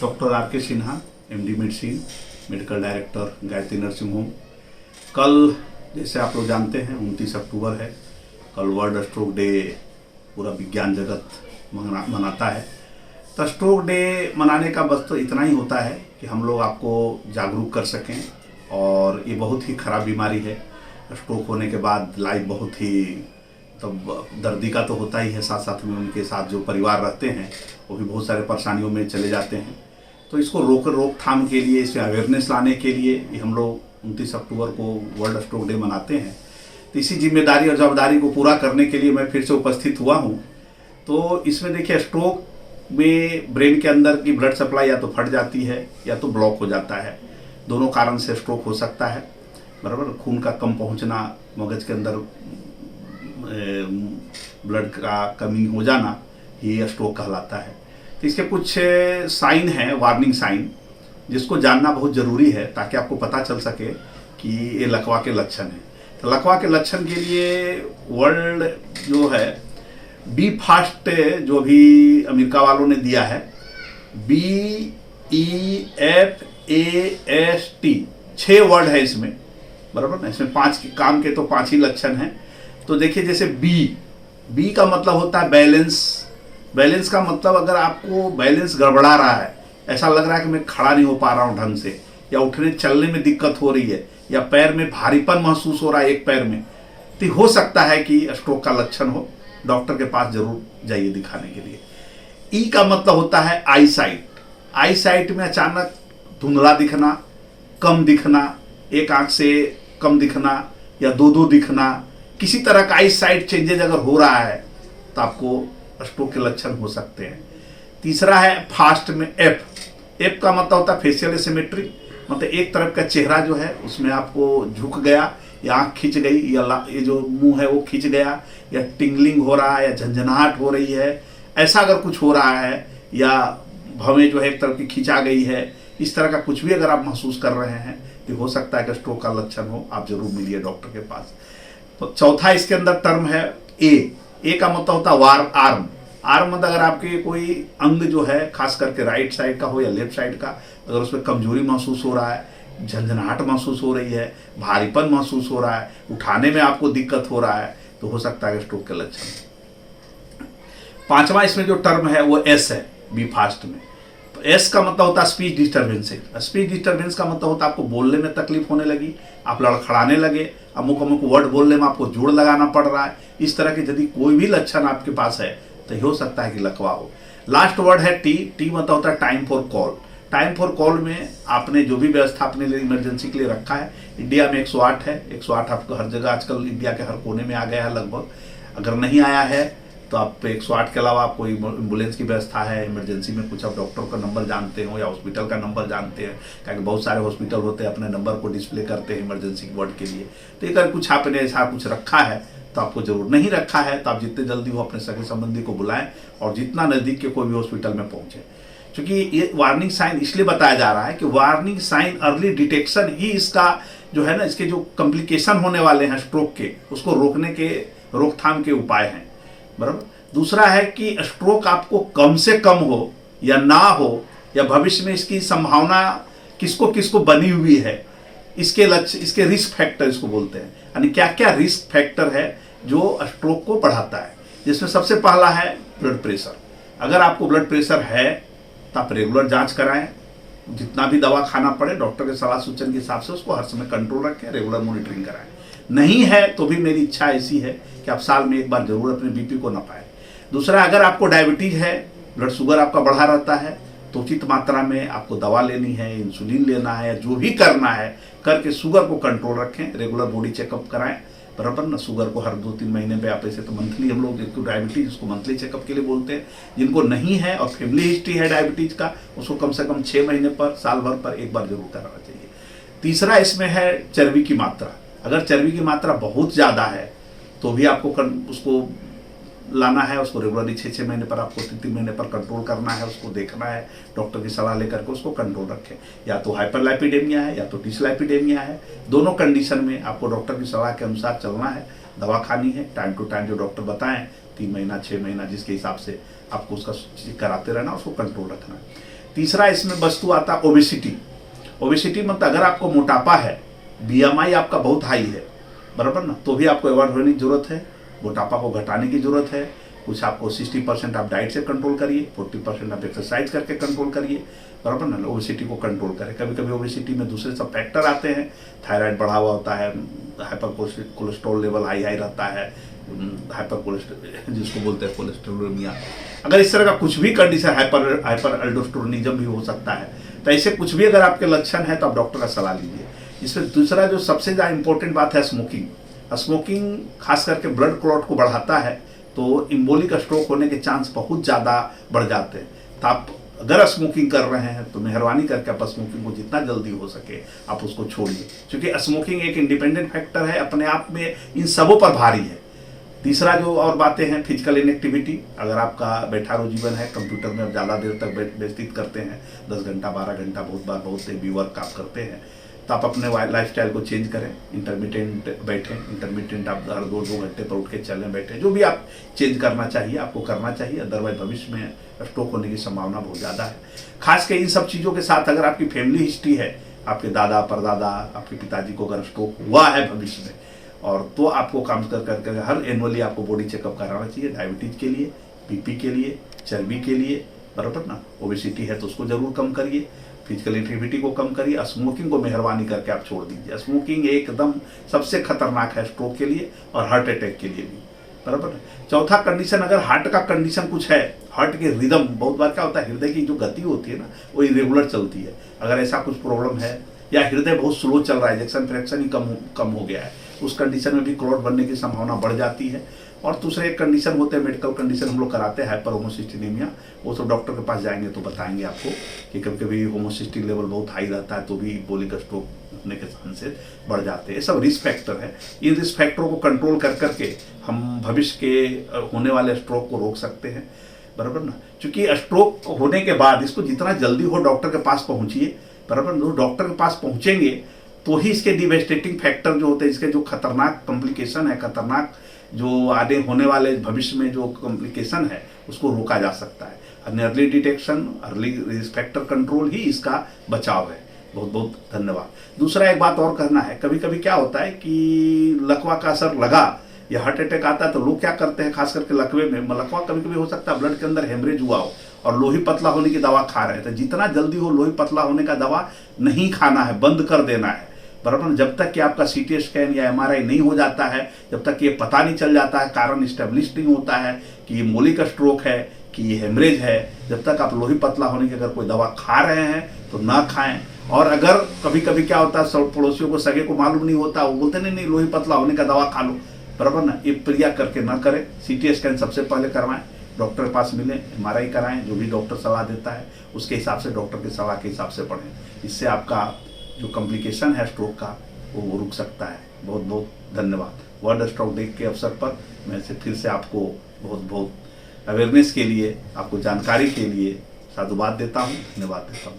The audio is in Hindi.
डॉक्टर आर.के. Sinha, MD medicine, medical director Gayatri nursing home. कल जैसे आप लोग जानते हैं 29 अक्टूबर है। कल वर्ल्ड स्ट्रोक डे पूरा विज्ञान जगत मनाता है। तो स्ट्रोक डे मनाने का बस तो इतना ही होता है कि हम लोग आपको जागरूक कर सकें। और ये बहुत ही खराब बीमारी है। स्ट्रोक होने के बाद लाइफ बहुत ही तब दर्दी का तो होता ही है, साथ साथ में उनके साथ जो परिवार रहते हैं वो भी बहुत सारे परेशानियों में चले जाते हैं। तो इसको रोकथाम के लिए, इसमें अवेयरनेस लाने के लिए हम लोग 29 अक्टूबर को वर्ल्ड स्ट्रोक डे मनाते हैं। तो इसी जिम्मेदारी और जवाबदारी को पूरा करने के लिए मैं फिर से उपस्थित हुआ हूँ। तो इसमें देखिए, स्ट्रोक में ब्रेन के अंदर की ब्लड सप्लाई या तो फट जाती है या तो ब्लॉक हो जाता है। दोनों कारण से स्ट्रोक हो सकता है, बराबर। खून का कम पहुँचना, मगज के अंदर ब्लड का कमी हो जाना, ये स्ट्रोक कहलाता है। तो इसके कुछ साइन हैं, वार्निंग साइन, जिसको जानना बहुत ज़रूरी है ताकि आपको पता चल सके कि ये लकवा के लक्षण हैं। तो लकवा के लक्षण के लिए वर्ल्ड जो है बी फास्ट, जो भी अमेरिका वालों ने दिया है, BEFAST, 6 वर्ड है इसमें, बराबर ना। इसमें 5 के काम के तो 5 ही लक्षण हैं। तो देखिए, जैसे बी का मतलब होता है बैलेंस। बैलेंस का मतलब अगर आपको बैलेंस गड़बड़ा रहा है, ऐसा लग रहा है कि मैं खड़ा नहीं हो पा रहा हूँ ढंग से, या उठने चलने में दिक्कत हो रही है, या पैर में भारीपन महसूस हो रहा है एक पैर में, तो हो सकता है कि स्ट्रोक का लक्षण हो। डॉक्टर के पास जरूर जाइए दिखाने के लिए। ई का मतलब होता है आई साइट। आई साइट में अचानक धुंधला दिखना, कम दिखना, एक आंख से कम दिखना या दो दिखना, किसी तरह का आई साइट चेंजेज अगर हो रहा है तो आपको स्ट्रोक के लक्षण हो सकते हैं। तीसरा है फास्ट में एफ का मतलब होता है फेशियल एसिमेट्री, मतलब एक तरफ का चेहरा जो है उसमें आपको झुक गया, या आँख खिंच गई, या ये जो मुंह है वो खिंच गया, या टिंगलिंग हो रहा है, या झंझनाहट हो रही है, ऐसा अगर कुछ हो रहा है, या भवें जो है एक तरफ की खिंचा गई है, इस तरह का कुछ भी अगर आप महसूस कर रहे हैं तो हो सकता है कि स्ट्रोक का लक्षण हो। आप जरूर मिलिए डॉक्टर के पास। तो चौथा इसके अंदर टर्म है ए का मतलब होता है आर्म मतलब अगर आपके कोई अंग जो है, खास करके राइट साइड का हो या लेफ्ट साइड का, अगर उसमें कमजोरी महसूस हो रहा है, झंझनाहट महसूस हो रही है, भारीपन महसूस हो रहा है, उठाने में आपको दिक्कत हो रहा है, तो हो सकता है स्ट्रोक के लक्षण। पांचवा इसमें जो टर्म है वो एस है, बी फास्ट में। तो एस का मतलब होता है स्पीच डिस्टर्बेंस। स्पीच डिस्टर्बेंस का मतलब होता है आपको बोलने में तकलीफ होने लगी, आप लड़खड़ाने लगे, अमुक वर्ड बोलने में आपको जोड़ लगाना पड़ रहा है। इस तरह के यदि कोई भी लक्षण आपके पास है तो हो सकता है कि लकवा हो। लास्ट वर्ड है टी मतलब होता है time for call. Time for call में आपने जो भी व्यवस्था अपने लिए इमरजेंसी के लिए रखा है, इंडिया में 108 है। 108 आपको हर जगह आजकल इंडिया के हर कोने में आ गया है लगभग। अगर नहीं आया है तो आप 108 के अलावा आपको एम्बुलेंस की व्यवस्था है। इमरजेंसी में कुछ आप डॉक्टर का नंबर जानते हो या हॉस्पिटल का नंबर जानते हैं, क्योंकि बहुत सारे हॉस्पिटल होते हैं अपने नंबर को डिस्प्ले करते हैं इमरजेंसी वार्ड के लिए। तो अगर कुछ आपने ऐसा कुछ रखा है तो आपको जरूर, नहीं रखा है तो आप जितने जल्दी हो अपने सगे संबंधी को बुलाएं और जितना नज़दीक के कोई भी हॉस्पिटल में पहुंचे। क्योंकि ये वार्निंग साइन इसलिए बताया जा रहा है कि वार्निंग साइन, अर्ली डिटेक्शन ही इसका जो है ना, इसके जो कॉम्प्लिकेशन होने वाले हैं स्ट्रोक के, उसको रोकने के, रोकथाम के उपाय हैं, बराबर। दूसरा है कि स्ट्रोक आपको कम से कम हो या ना हो, या भविष्य में इसकी संभावना किसको किसको बनी हुई है, इसके लक्ष्य, इसके रिस्क फैक्टर इसको बोलते हैं। यानी क्या क्या रिस्क फैक्टर है जो स्ट्रोक को बढ़ाता है, जिसमें सबसे पहला है ब्लड प्रेशर। अगर आपको ब्लड प्रेशर है तो आप रेगुलर जांच कराएं, जितना भी दवा खाना पड़े डॉक्टर के सलाह सूचन के हिसाब से उसको हर समय कंट्रोल रखें, रेगुलर मॉनिटरिंग कराएं। नहीं है तो भी मेरी इच्छा ऐसी है कि आप साल में एक बार जरूर अपने बीपी को नापाएं। दूसरा, अगर आपको डायबिटीज है, ब्लड शुगर आपका बढ़ा रहता है, तो उचित मात्रा में आपको दवा लेनी है, इंसुलिन लेना है, जो भी करना है करके शुगर को कंट्रोल रखें। रेगुलर बॉडी चेकअप कराएं, बराबर ना। शुगर को हर 2-3 महीने पे आप ऐसे तो मंथली, हम लोग जिनको डायबिटीज उसको मंथली चेकअप के लिए बोलते हैं। जिनको नहीं है और फैमिली हिस्ट्री है डायबिटीज का, उसको कम से कम 6 महीने पर, साल भर पर एक बार जरूर कराना चाहिए। तीसरा इसमें है चर्बी की मात्रा। अगर चर्बी की मात्रा बहुत ज़्यादा है तो भी आपको उसको लाना है, उसको रेगुलरली 6-6 महीने पर, आपको 3-3 महीने पर कंट्रोल करना है, उसको देखना है, डॉक्टर की सलाह लेकर के उसको कंट्रोल रखें। या तो हाइपरलाइपिडेमिया है या तो डिसलाइपिडेमिया है, दोनों कंडीशन में आपको डॉक्टर की सलाह के अनुसार चलना है दवा खानी है, टाइम टू टाइम जो डॉक्टर बताएं, 3 महीना 6 महीना जिसके हिसाब से आपको उसका चेक कराते रहना, उसको कंट्रोल रखना। तीसरा इसमें वस्तु आता है ओबेसिटी। ओबेसिटी मतलब अगर आपको मोटापा है, BMI आपका बहुत हाई है, बराबर ना, तो भी आपको अवॉइड होने की जरूरत है, मोटापा को घटाने की जरूरत है। कुछ आपको 60% आप डाइट से कंट्रोल करिए, 40% आप एक्सरसाइज करके कंट्रोल करिए, बराबर ना, ओबेसिटी को कंट्रोल करें। कभी कभी ओबेसिटी में दूसरे सब फैक्टर आते हैं, थायराइड बढ़ा हुआ होता है, हाइपर कोलेस्ट्रॉल लेवल हाई रहता है, हाइपर कोलेस्ट्रॉल जिसको बोलते हैं कोलेस्ट्रोलेमिया। अगर इस तरह का कुछ भी कंडीशन, हाइपर अल्डोस्टेरोनिज्म भी हो सकता है, तो ऐसे कुछ भी अगर आपके लक्षण है तो आप डॉक्टर का सलाह लीजिए। इसमें दूसरा जो सबसे ज़्यादा इंपॉर्टेंट बात है स्मोकिंग। स्मोकिंग खास करके ब्लड क्लॉट को बढ़ाता है, तो इम्बोलिक स्ट्रोक होने के चांस बहुत ज़्यादा बढ़ जाते हैं। तो आप अगर स्मोकिंग कर रहे हैं तो मेहरबानी करके आप स्मोकिंग को जितना जल्दी हो सके आप उसको छोड़िए, क्योंकि स्मोकिंग एक इंडिपेंडेंट फैक्टर है, अपने आप में इन सबों पर भारी है। तीसरा जो और बातें हैं, फिजिकल इनएक्टिविटी। अगर आपका बैठा रो जीवन है, कंप्यूटर में आप ज़्यादा देर तक व्यतीत करते हैं, 10 घंटा 12 घंटा बहुत बार बहुत हेवी वर्क आप करते हैं, तो आप अपने लाइफस्टाइल को चेंज करें, इंटरमिटेंट बैठें, इंटरमिटेंट आप हर 2-2 घंटे पर उठ के चलें बैठें, जो भी आप चेंज करना चाहिए आपको करना चाहिए, अदरवाइज भविष्य में स्ट्रोक होने की संभावना बहुत ज़्यादा है। खास कर इन सब चीज़ों के साथ अगर आपकी फैमिली हिस्ट्री है, आपके दादा परदादा आपके पिताजी को अगर स्ट्रोक हुआ है भविष्य में, और तो आपको काम कर हर एनुअली आपको बॉडी चेकअप कराना चाहिए, डायबिटीज के लिए, BP के लिए, चर्बी के लिए, बराबर ना। ओबेसिटी है तो उसको जरूर कम करिए, फिजिकल एक्टिविटी को कम करिए, स्मोकिंग को मेहरबानी करके आप छोड़ दीजिए। स्मोकिंग एकदम सबसे खतरनाक है स्ट्रोक के लिए और हार्ट अटैक के लिए भी, बराबर है। चौथा कंडीशन, अगर हार्ट का कंडीशन कुछ है, हार्ट की रिदम, बहुत बार क्या होता है हृदय की जो गति होती है ना वो इरेगुलर चलती है, अगर ऐसा कुछ प्रॉब्लम है या हृदय बहुत स्लो चल रहा है, इजेक्शन फ्रैक्शन ही कम हो गया है, उस कंडीशन में भी क्लॉट बनने की संभावना बढ़ जाती है। और दूसरे एक कंडीशन होते हैं, मेडिकल कंडीशन हम लोग कराते हैं, हाइपर होमोसिस्टिनीमिया, वो सब डॉक्टर के पास जाएंगे तो बताएंगे आपको कि कभी कभी होमोसिस्टिन लेवल बहुत हाई रहता है तो भी इम्बोलिक स्ट्रोक होने के चांसेस बढ़ जाते हैं। ये सब रिस्क फैक्टर है, इन रिस्क फैक्टरों को कंट्रोल करके हम भविष्य के होने वाले स्ट्रोक को रोक सकते हैं, बराबर ना। क्योंकि स्ट्रोक होने के बाद इसको जितना जल्दी हो डॉक्टर के पास पहुंचिए, बराबर, जो डॉक्टर के पास पहुंचेंगे तो ही इसके डिवेस्टेटिंग फैक्टर जो होते हैं, इसके जो खतरनाक कॉम्प्लिकेशन है, खतरनाक जो आगे होने वाले भविष्य में जो कॉम्प्लिकेशन है उसको रोका जा सकता है। Early detection, early risk factor control ही इसका बचाव है। बहुत बहुत धन्यवाद। दूसरा एक बात और कहना है, कभी कभी क्या होता है कि लकवा का असर लगा या हार्ट अटैक आता है तो लोग क्या करते हैं, खास करके लकवे में, लकवा कभी कभी हो सकता है ब्लड के अंदर हेमरेज हुआ हो और लोही पतला होने की दवा खा रहे थे। जितना जल्दी हो लोही पतला होने का दवा नहीं खाना है, बंद कर देना है, बराबर। जब तक कि आपका CT स्कैन या MRI नहीं हो जाता है, जब तक ये पता नहीं चल जाता है, कारण स्टेब्लिश नहीं होता है कि ये इम्बोलिक स्ट्रोक है कि ये हेमरेज है, जब तक आप लोही पतला होने की अगर कोई दवा खा रहे हैं तो ना खाएं। और अगर कभी कभी क्या होता है, पड़ोसियों को सगे को मालूम नहीं होता, वो बोलते नहीं लोही पतला होने का दवा खा लो, बराबर ना, ये क्रिया करके ना करें। CT स्कैन सबसे पहले करवाएं, डॉक्टर के पास मिलें, MRI कराएं, जो भी डॉक्टर सलाह देता है उसके हिसाब से, डॉक्टर की सलाह के हिसाब से पढ़ें। इससे आपका जो कॉम्प्लिकेशन है स्ट्रोक का वो रुक सकता है। बहुत बहुत धन्यवाद। वर्ल्ड स्ट्रोक डे के अवसर पर मैं फिर से आपको बहुत बहुत अवेयरनेस के लिए, आपको जानकारी के लिए साधुवाद देता हूँ, धन्यवाद देता हूँ।